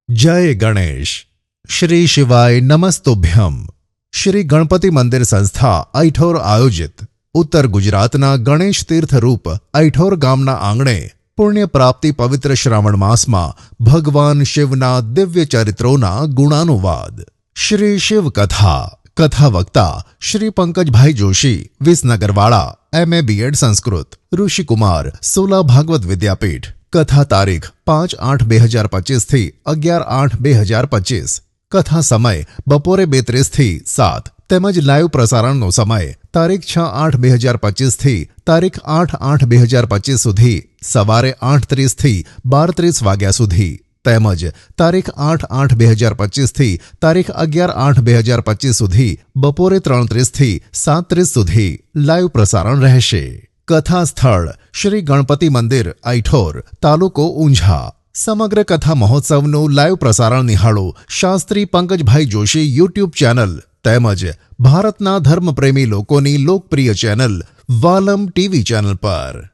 जय गणेश। श्री शिवाय नमस्तुभ्यम। श्री गणपति मंदिर संस्था ऐठोर आयोजित उत्तर गुजरातना गणेश तीर्थ रूप ऐठोर गामना आंगणे पुण्य प्राप्ति पवित्र श्रावण मास में भगवान शिवना दिव्य चरित्रोना गुणानुवाद। श्री शिव कथा कथा वक्ता श्री पंकजभाई जोशी, विसनगरवाड़ा, MA BEd संस्कृत, ऋषि कुमार, सोला भागवत विद्यापीठ। कथा तारीख 5/8/2025 थी 11/8/2025। कथा समय बपोरे 2:30 थी 7 તેમજ લાઈવ પ્રસારણનો સમય તારીખ 6/8/2025 થી તારીખ 8/8/2025 સુધી સવારે 8:30 થી 12:30 વાગ્યા સુધી તેમજ તારીખ 8/8/2025 થી તારીખ 11/8/2025 સુધી બપોરે 3:30 થી 7:30 સુધી લાઈવ પ્રસારણ રહેશે। કથા સ્થળ શ્રી ગણપતિ મંદિર ऐठोर, તાલુકો ઊંઝા। સમગ્ર કથા મહોત્સવનું લાઈવ પ્રસારણ નિહાળો શાસ્ત્રી પંકજભાઈ જોશી YouTube ચેનલ તેમજ ભારતના ધર્મપ્રેમી લોકોની લોકપ્રિય ચેનલ વાલમ TV ચેનલ પર।